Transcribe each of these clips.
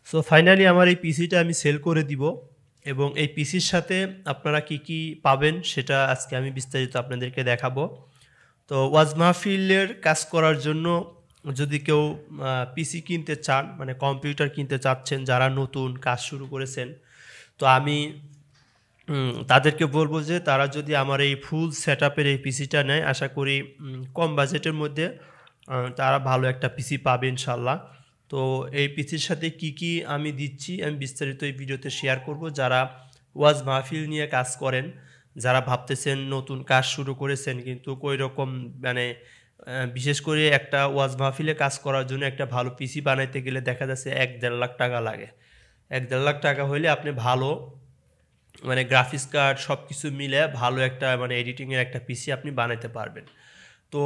So finally আমার এই পিসিটা আমি সেল করে দিব এবং এই পিসির সাথে আপনারা কি পাবেন সেটা আজকে আমি বিস্তারিত আপনাদেরকে দেখাবো। তো ওয়াজ মাহফিলের কাজ করার জন্য যদি কেউ পিসি কিনতে চান, মানে কম্পিউটার কিনতে চাচ্ছেন, যারা নতুন কাজ শুরু করেছেন, তো আমি তাদেরকে বলবো যে তারা যদি আমার এই ফুল সেটআপের এই পিসিটা নেয়, আশা করি কম বাজেটের মধ্যে তারা ভালো একটা পিসি পাবে ইনশাল্লাহ। তো এই পিসির সাথে কি আমি দিচ্ছি আমি বিস্তারিত এই ভিডিওতে শেয়ার করব। যারা ওয়াজ মাহফিল নিয়ে কাজ করেন, যারা ভাবতেছেন নতুন কাজ শুরু করেছেন কিন্তু কই রকম মানে বিশেষ করে একটা ওয়াজ মাহফিলে কাজ করার জন্য একটা ভালো পিসি বানাইতে গেলে দেখা যাচ্ছে 1-1.5 লাখ টাকা লাগে। 1-1.5 লাখ টাকা হলে আপনি ভালো মানে গ্রাফিক্স কার্ড সব কিছু মিলে ভালো একটা মানে এডিটিংয়ের একটা পিসি আপনি বানাইতে পারবেন। তো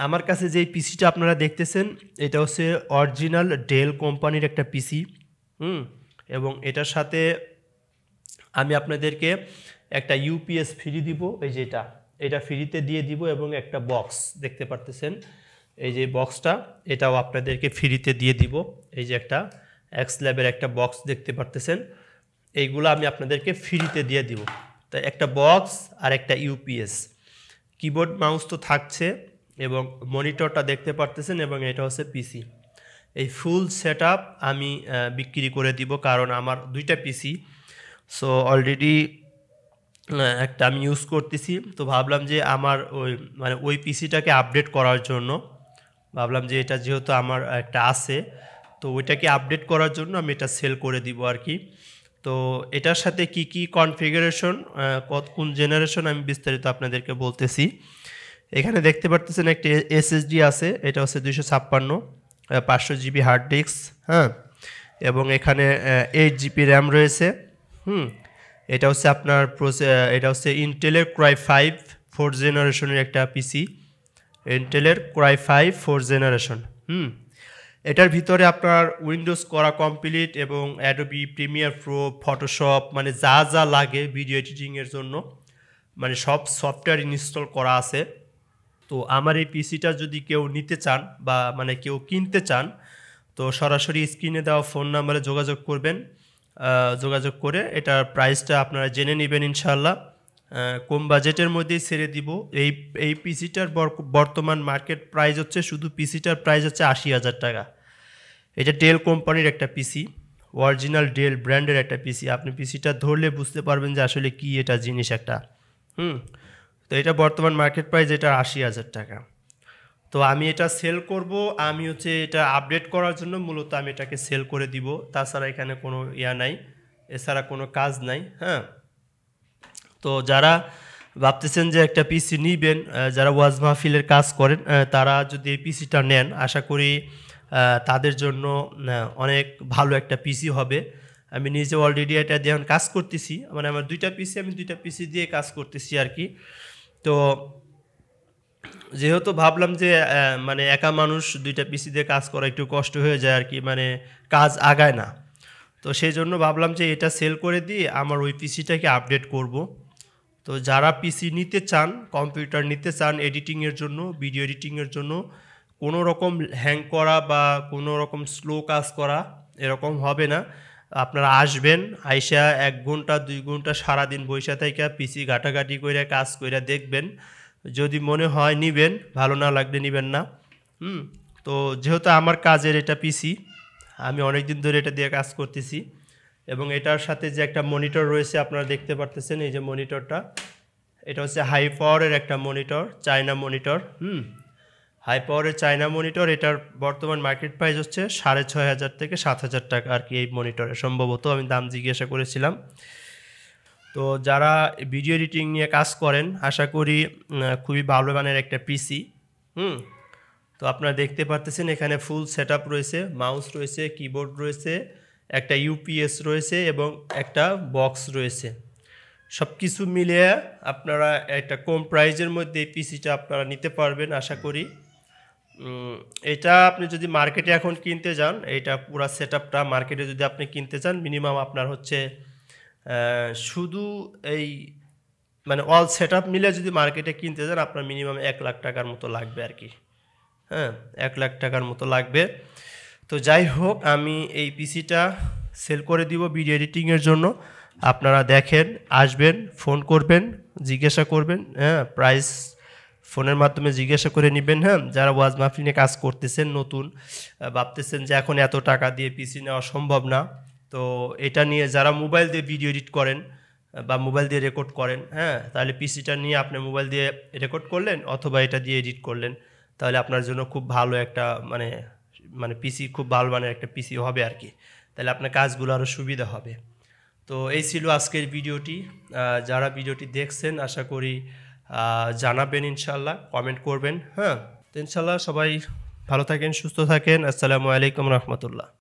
আমার কাছে যেই পিসিটা আপনারা দেখতেছেন এটা হচ্ছে অরিজিনাল ডেল কোম্পানির একটা পিসি। এবং এটার সাথে আমি আপনাদেরকে একটা ইউপিএস ফ্রি দিব, এই যে এটা ফ্রিতে দিয়ে দিব এবং একটা বক্স দেখতে পারতেছেন, এই যে বক্সটা এটাও আপনাদেরকে ফ্রিতে দিয়ে দিব। এই যে একটা এক্স ল্যাবের একটা বক্স দেখতে পারতেছেন, এইগুলো আমি আপনাদেরকে ফ্রিতে দিয়ে দিব। তো একটা বক্স আর একটা ইউপিএস, কিবোর্ড মাউস তো থাকছে এবং মনিটরটা দেখতে পারতেছেন এবং এটা হচ্ছে পিসি। এই ফুল সেটআপ আমি বিক্রি করে দিব কারণ আমার দুইটা পিসি। সো অলরেডি একটা আমি ইউজ করতেছি, তো ভাবলাম যে আমার ওই পিসিটাকে আপডেট করার জন্য ভাবলাম যে এটা যেহেতু আমার একটা আছে তো ওইটাকে আপডেট করার জন্য আমি এটা সেল করে দিব আর কি। তো এটার সাথে কি কনফিগারেশন, কোন জেনারেশন আমি বিস্তারিত আপনাদেরকে বলতেছি। এখানে দেখতে পারতেছেন একটা এসএসডি আছে, এটা হচ্ছে 256 500 জিবি হার্ড ডিস্ক, হ্যাঁ, এবং এখানে 8 জিবি র্যাম রয়েছে। এটা হচ্ছে আপনার এটা হচ্ছে ইন্টেলের ক্রাই 5 4th জেনারেশনের একটা পিসি, ইন্টেলের ক্রাই 5 4th জেনারেশন। এটার ভিতরে আপনার উইন্ডোজ করা কমপ্লিট এবং অ্যাডোবি প্রিমিয়ার প্রো, ফটোশপ মানে যা লাগে ভিডিও এডিটিংয়ের জন্য মানে সব সফটওয়্যার ইনস্টল করা আছে। তো আমার এই পিসিটা যদি কেউ নিতে চান বা মানে কেউ কিনতে চান তো সরাসরি স্ক্রিনে দেওয়া ফোন নাম্বারে যোগাযোগ করবেন, যোগাযোগ করে এটার প্রাইসটা আপনারা জেনে নেবেন ইনশাল্লাহ। কম বাজেটের মধ্যেই ছেড়ে দিব। এই পিসিটার বর্তমান মার্কেট প্রাইস হচ্ছে, শুধু পিসিটার প্রাইস হচ্ছে 80,000 টাকা। এটা ডেল কোম্পানির একটা পিসি, অরিজিনাল ডেল ব্র্যান্ডের একটা পিসি। আপনি পিসিটা ধরলে বুঝতে পারবেন যে আসলে কি এটা জিনিস একটা। তো এটা বর্তমান মার্কেট প্রাইস এটা 80,000 টাকা। তো আমি এটা সেল করব, আমি হচ্ছে এটা আপডেট করার জন্য মূলত আমি এটাকে সেল করে দিব, তাছাড়া এখানে কোনো নাই, এছাড়া কোনো কাজ নাই। হ্যাঁ, তো যারা ভাবতেছেন যে একটা পিসি নিবেন, যারা ওয়াজ মাহফিলের কাজ করেন তারা যদি এই পিসিটা নেন আশা করি তাদের জন্য অনেক ভালো একটা পিসি হবে। আমি নিজে অলরেডি এটা দিয়ে কাজ করতেছি, মানে আমার দুইটা পিসি দিয়ে কাজ করতেছি আর কি। তো যেহেতু ভাবলাম যে মানে একা মানুষ দুইটা পিসি দিয়ে কাজ করা একটু কষ্ট হয়ে যায় আর কি, মানে কাজ আগায় না। তো সেই জন্য ভাবলাম যে এটা সেল করে দিয়ে আমার ওই পিসিটাকে আপডেট করব। তো যারা পিসি নিতে চান, কম্পিউটার নিতে চান এডিটিংয়ের জন্য, ভিডিও এডিটিংয়ের জন্য, কোনো রকম হ্যাং করা বা কোনো রকম স্লো কাজ করা এরকম হবে না। আপনারা আসবেন, আইসা 1 ঘন্টা 2 ঘন্টা সারাদিন বৈশা থেকে পিসি ঘাটাঘাটি করে কাজ করে দেখবেন, যদি মনে হয় নিবেন, ভালো না লাগলে নিবেন না। তো যেহেতু আমার কাজের এটা পিসি, আমি অনেক দিন ধরে এটা দিয়ে কাজ করতেছি এবং এটার সাথে যে একটা মনিটর রয়েছে আপনারা দেখতে পারতেছেন, এই যে মনিটরটা, এটা হচ্ছে হাই পাওয়ারের একটা মনিটর, চায়না মনিটর। হাই পাওয়ারের চায়না মনিটর, এটার বর্তমান মার্কেট প্রাইস হচ্ছে 6,500 থেকে 7,000 টাকা আর কি এই মনিটরে, সম্ভবত আমি দাম জিজ্ঞাসা করেছিলাম। তো যারা ভিডিও এডিটিং নিয়ে কাজ করেন আশা করি খুবই ভালো মানের একটা পিসি। তো আপনারা দেখতে পারতেছেন এখানে ফুল সেটআপ রয়েছে, মাউস রয়েছে, কিবোর্ড রয়েছে, একটা ইউপিএস রয়েছে এবং একটা বক্স রয়েছে। সব কিছু মিলিয়ে আপনারা একটা কম প্রাইজের মধ্যে এই পিসিটা আপনারা নিতে পারবেন আশা করি। এটা আপনি যদি মার্কেটে এখন কিনতে যান, এটা পুরো সেটআপটা মার্কেটে যদি আপনি কিনতে চান মিনিমাম আপনার হচ্ছে শুধু এই মানে অল সেটআপ মিলে যদি মার্কেটে কিনতে যান আপনার মিনিমাম 1 লাখ টাকার মতো লাগবে আর কি। হ্যাঁ, 1 লাখ টাকার মতো লাগবে। তো যাই হোক, আমি এই পিসিটা সেল করে দিব ভিডিও এডিটিংয়ের জন্য। আপনারা দেখেন, আসবেন, ফোন করবেন, জিজ্ঞাসা করবেন, হ্যাঁ, প্রাইস ফোনের মাধ্যমে জিজ্ঞাসা করে নেবেন। হ্যাঁ, যারা ওয়াজ মাহফিল নিয়ে কাজ করতেছেন নতুন, ভাবতেছেন যে এখন এত টাকা দিয়ে পিসি নেওয়া সম্ভব না, তো এটা নিয়ে যারা মোবাইল দিয়ে ভিডিও এডিট করেন বা মোবাইল দিয়ে রেকর্ড করেন, হ্যাঁ, তাহলে পিসিটা নিয়ে আপনি মোবাইল দিয়ে রেকর্ড করলেন অথবা এটা দিয়ে এডিট করলেন, তাহলে আপনার জন্য খুব ভালো একটা মানে মানে পিসি, খুব ভালো মানের একটা পিসি হবে আর কি। তাহলে আপনার কাজগুলো আরও সুবিধা হবে। তো এই ছিল আজকের ভিডিওটি। যারা ভিডিওটি দেখছেন আশা করি জানাবেন, ইনশাল্লাহ কমেন্ট করবেন। হ্যাঁ, তো ইনশাল্লাহ সবাই ভালো থাকেন, সুস্থ থাকেন। আসসালামু আলাইকুম রহমতুল্লাহ।